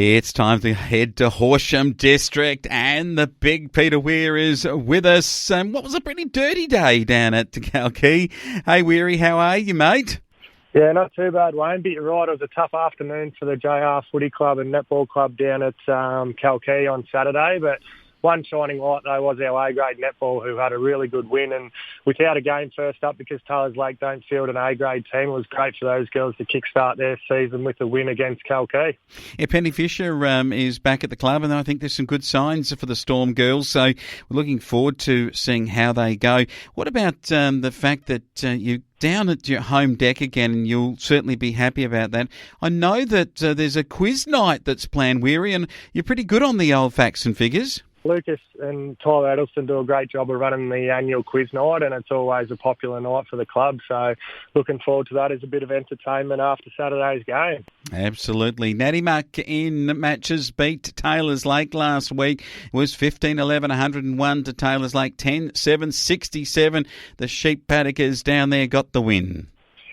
It's time to head to Horsham District, and the big Peter Weir is with us. What was a pretty dirty day down at Kalkee. Hey, Weary, how are you, mate? Yeah, not too bad, Wayne. But you're right, it was a tough afternoon for the JR Footy Club and Netball Club down at Kalkee on Saturday, but one shining light, though, was our A-grade netball, who had a really good win. And without a game first up, because Taylors Lake don't field an A-grade team, it was great for those girls to kickstart their season with a win against Kalkee. Yeah, Penny Fisher is back at the club, and I think there's some good signs for the Storm girls. So we're looking forward to seeing how they go. What about the fact that you down at your home deck again, and you'll certainly be happy about that? I know that there's a quiz night that's planned, Weary, and you're pretty good on the old facts and figures. Lucas and Tyler Adelson do a great job of running the annual quiz night, and it's always a popular night for the club. So looking forward to that as a bit of entertainment after Saturday's game. Absolutely. Natty Muck in matches beat Taylors Lake last week. It was 15-11, 101 to Taylors Lake, 10-7, 67. The Sheep Paddockers down there got the win.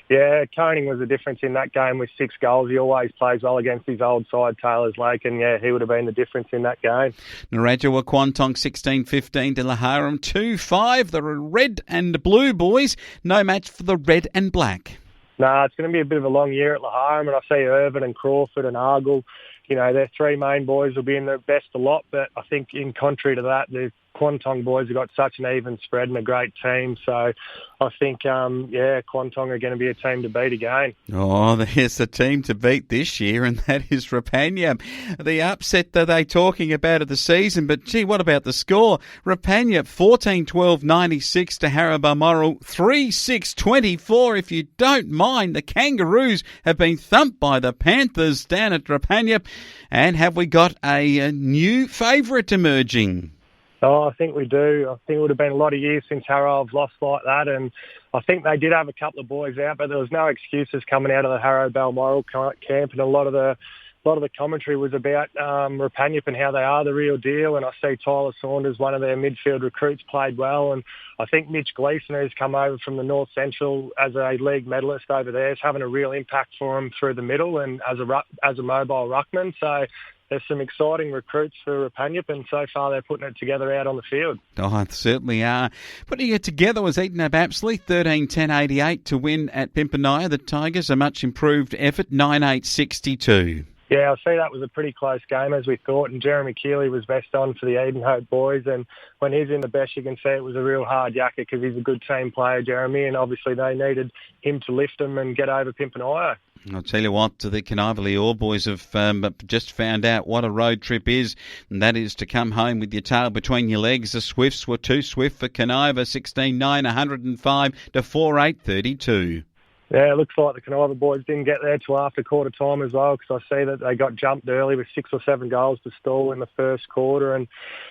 Yeah, Koning was the difference in that game with 6 goals. He always plays well against his old side, Taylors Lake, and yeah, he would have been the difference in that game. Narajawa Kwantong 16-15 to Laharam 2-5. The red and blue boys, no match for the red and black. It's going to be a bit of a long year at Laharam, and I see Irvin and Crawford and Argle. You know, their 3 main boys will be in their best a lot, but I think in contrary to that, the Kwantong boys have got such an even spread and a great team. So I think, Kwantong are going to be a team to beat again. Oh, there's a team to beat this year, and that is Rapanya. The upset that they're talking about of the season, but gee, what about the score? Rapanya 14-12, 96 to Harrow Balmoral, 3-6-24. If you don't mind, the Kangaroos have been thumped by the Panthers down at Rapanya. And have we got a new favourite emerging? Oh, I think we do. I think it would have been a lot of years since Harrow have lost like that, and I think they did have a couple of boys out, but there was no excuses coming out of the Harrow Balmoral camp, and a lot of the commentary was about Rapanya and how they are the real deal. And I see Tyler Saunders, one of their midfield recruits, played well, and I think Mitch Gleeson, who's come over from the North Central as a league medalist over there, is having a real impact for them through the middle and as a mobile ruckman. So there's some exciting recruits for Rapanya, and so far they're putting it together out on the field. Oh, they certainly are. Putting it together was Eaton Up Apsley, 13-10-88 to win at Pimpernaya. The Tigers, a much improved effort, 9-8-62. Yeah, I see that was a pretty close game as we thought, and Jeremy Keeley was best on for the Edenhope boys, and when he's in the best you can see it was a real hard yakka because he's a good team player, Jeremy, and obviously they needed him to lift them and get over Pimpernaya. I'll tell you what, the Kanivalli All boys have just found out what a road trip is, and that is to come home with your tail between your legs. The Swifts were too swift for Kaniva, 16-9, 105 to 4-8-32. Yeah, it looks like the Kaniva boys didn't get there till after quarter time as well, because I see that they got jumped early with 6 or 7 goals to stall in the first quarter, and a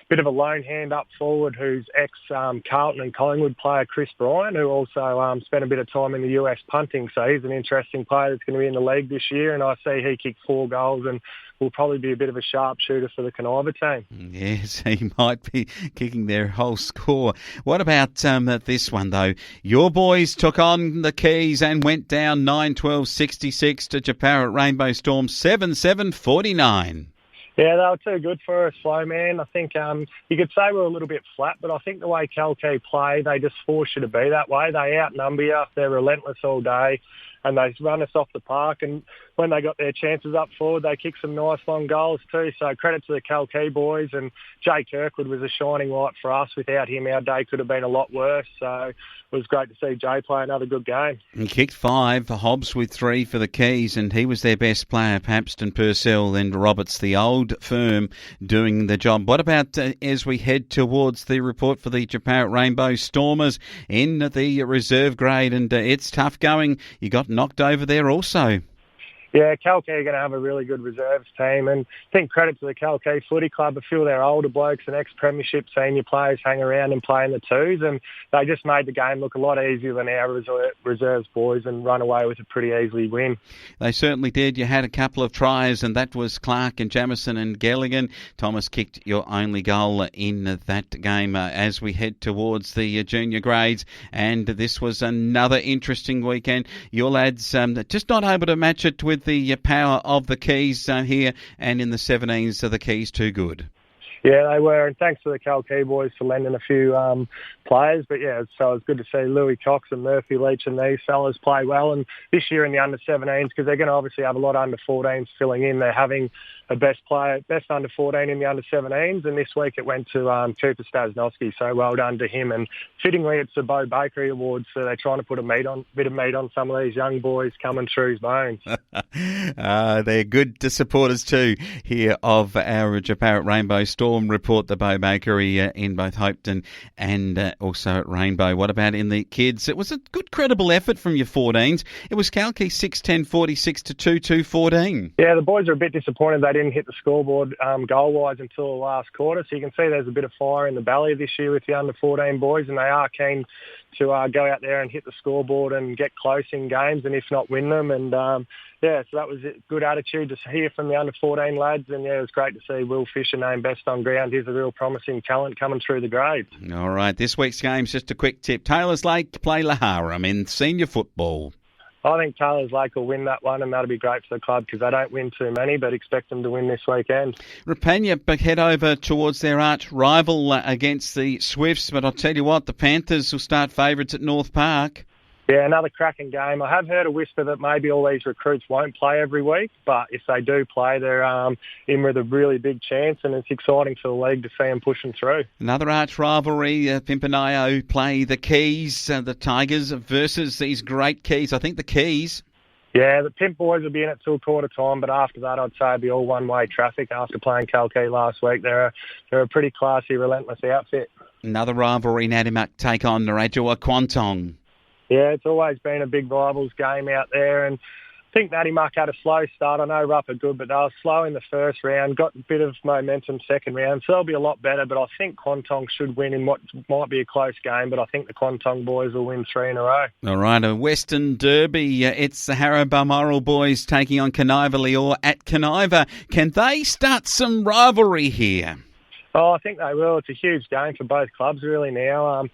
bit of a lone hand up forward who's ex-Carlton and Collingwood player Chris Bryan, who also spent a bit of time in the US punting, so he's an interesting player that's going to be in the league this year, and I see he kicked 4 goals and will probably be a bit of a sharpshooter for the Kaniva team. Yes, he might be kicking their whole score. What about this one, though? Your boys took on the Keys and went down 9-12-66 to Japarra Rainbow Storm, 7-7-49. Yeah, they were too good for us, Slow Man. I think you could say we're a little bit flat, but I think the way Kalkee play, they just force you to be that way. They outnumber you. They're relentless all day, and they run us off the park. And when they got their chances up forward, they kicked some nice long goals too. So credit to the Kalkee boys. And Jay Kirkwood was a shining light for us. Without him, our day could have been a lot worse. So it was great to see Jay play another good game. He kicked 5, Hobbs with 3 for the Keys, and he was their best player, Papston, Purcell, and Roberts, the old firm, doing the job. What about as we head towards the report for the Japarra Rainbow Stormers in the reserve grade? And it's tough going. You got knocked over there also. Yeah, Kalkee are going to have a really good reserves team, and I think credit to the Kalkee Footy Club. A few of their older blokes and ex-premiership senior players hang around and play in the twos, and they just made the game look a lot easier than our reserves boys and run away with a pretty easy win. They certainly did. You had a couple of tries, and that was Clark and Jamison and Gelligan. Thomas kicked your only goal in that game as we head towards the junior grades, and this was another interesting weekend. Your lads just not able to match it with the power of the Keys here, and in the 17s, are the Keys too good? Yeah, they were, and thanks to the Calkey boys for lending a few players. But yeah, so it's good to see Louis Cox and Murphy Leach and these fellas play well. And this year in the under-17s, because they're going to obviously have a lot of under-14s filling in, they're having a best under-14 in the under-17s, and this week it went to Cooper Stasnowski, so well done to him. And fittingly, it's the Bo Bakery Awards, so they're trying to put a bit of meat on some of these young boys coming through his bones. They're good supporters too here of our Japarut Rainbow Storm report, the Bo Bakery in both Hopetoun and also at Rainbow. What about in the kids? It was a good credible effort from your 14s. It was Calkey 6-10-46 to 2-2-14. Yeah, the boys are a bit disappointed they didn't hit the scoreboard goal-wise until the last quarter, so you can see there's a bit of fire in the belly this year with the under-14 boys, and they are keen to go out there and hit the scoreboard and get close in games, and if not, win them. And so that was a good attitude to hear from the under-14 lads, and yeah, it was great to see Will Fisher named best on ground. He's a real promising talent coming through the grades. All right, this week's game's just a quick tip. Taylor's Lake to play Harrow in senior football. I think Taylor's Lake will win that one, and that'll be great for the club because they don't win too many, but expect them to win this weekend. Rapanya head over towards their arch rival against the Swifts, but I'll tell you what, the Panthers will start favourites at North Park. Yeah, another cracking game. I have heard a whisper that maybe all these recruits won't play every week, but if they do play, they're in with a really big chance, and it's exciting for the league to see them pushing through. Another arch rivalry, Pimperneo play the Keys, the Tigers versus these great Keys. I think the Keys. Yeah, the Pimp boys will be in it till quarter time, but after that I'd say it'd be all one-way traffic after playing Calkey last week. They're a pretty classy, relentless outfit. Another rivalry, Nadimak take on Narrajua Kwantong. Yeah, it's always been a big rivals game out there, and I think Nadimak had a slow start. I know Rupp are good, but they were slow in the first round, got a bit of momentum second round, so they'll be a lot better, but I think Kwantong should win in what might be a close game, but I think the Kwantong boys will win 3 in a row. All right, a Western Derby. It's the Harrow Balmoral boys taking on Caniva Leor at Caniva. Can they start some rivalry here? Oh, I think they will. It's a huge game for both clubs really now.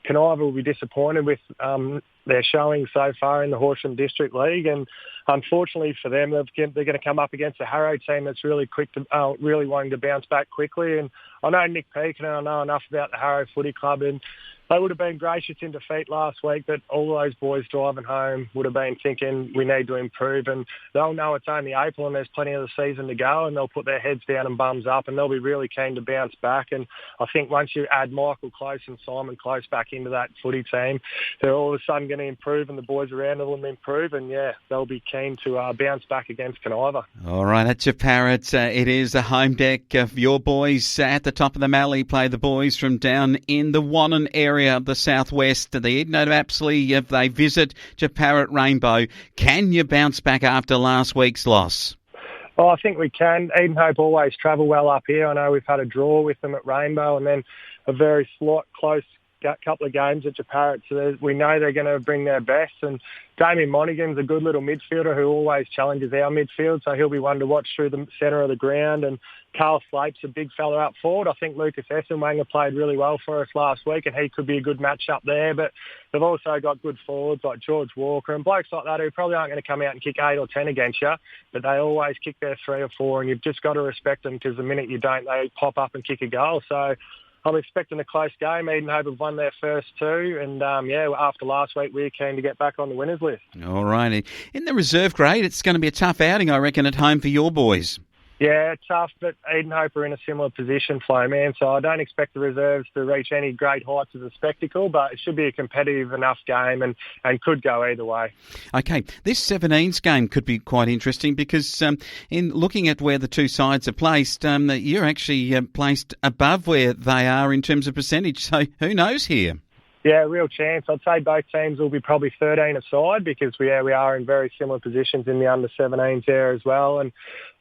Caniva will be disappointed with their showing so far in the Horsham District League, and unfortunately for them, they're going to come up against a Harrow team that's really really wanting to bounce back quickly. And I know Nick Peake, and I know enough about the Harrow Footy Club, and they would have been gracious in defeat last week, but all those boys driving home would have been thinking we need to improve, and they'll know it's only April and there's plenty of the season to go, and they'll put their heads down and bums up, and they'll be really keen to bounce back. And I think once you add Michael Close and Simon Close back into that footy team, they're all of a sudden going to improve, and the boys around them improve, and yeah, they'll be keen to bounce back against Caniva. All right, that's your Parrots. It is a home deck of your boys at the top of the Mallee. Play the boys from down in the Wannon area of the southwest. The Edno Apsley, if they visit Japarut Rainbow, can you bounce back after last week's loss? Oh, I think we can. Edenhope always travel well up here. I know we've had a draw with them at Rainbow and then a very close couple of games at Japarut, so we know they're going to bring their best. And Damien Monaghan's a good little midfielder who always challenges our midfield, so he'll be one to watch through the centre of the ground. And Carl Slape's a big fella up forward. I think Lucas Essenwanger played really well for us last week, and he could be a good match up there. But they've also got good forwards like George Walker and blokes like that who probably aren't going to come out and kick 8 or 10 against you, but they always kick their 3 or 4, and you've just got to respect them because the minute you don't, they pop up and kick a goal. So I'm expecting a close game. Edenhope have won their first 2, and after last week, we're keen to get back on the winners list. All righty. In the reserve grade, it's going to be a tough outing, I reckon, at home for your boys. Yeah, tough, but Edenhope are in a similar position, Flo, man, so I don't expect the reserves to reach any great heights as a spectacle, but it should be a competitive enough game and could go either way. Okay, this 17s game could be quite interesting because in looking at where the two sides are placed, you're actually placed above where they are in terms of percentage, so who knows here? Yeah, real chance. I'd say both teams will be probably 13 aside because we are in very similar positions in the under-17s there as well. And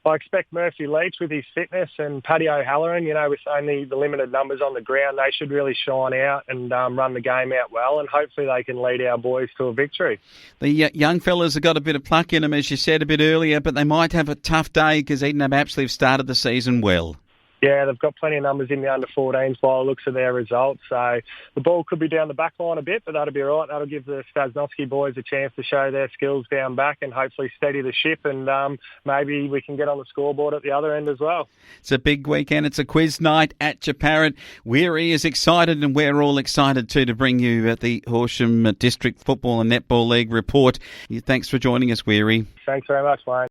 I expect Murphy Leach with his fitness and Paddy O'Halloran, with only the limited numbers on the ground, they should really shine out and run the game out well, and hopefully they can lead our boys to a victory. The young fellas have got a bit of pluck in them, as you said a bit earlier, but they might have a tough day because Edenhope Apsley have started the season well. Yeah, they've got plenty of numbers in the under-14s by the looks of their results. So the ball could be down the back line a bit, but that'll be right. That'll give the Stasnovsky boys a chance to show their skills down back and hopefully steady the ship, and maybe we can get on the scoreboard at the other end as well. It's a big weekend. It's a quiz night at Japarran. Weir is excited, and we're all excited too to bring you the Horsham District Football and Netball League report. Thanks for joining us, Weir. Thanks very much, Wayne.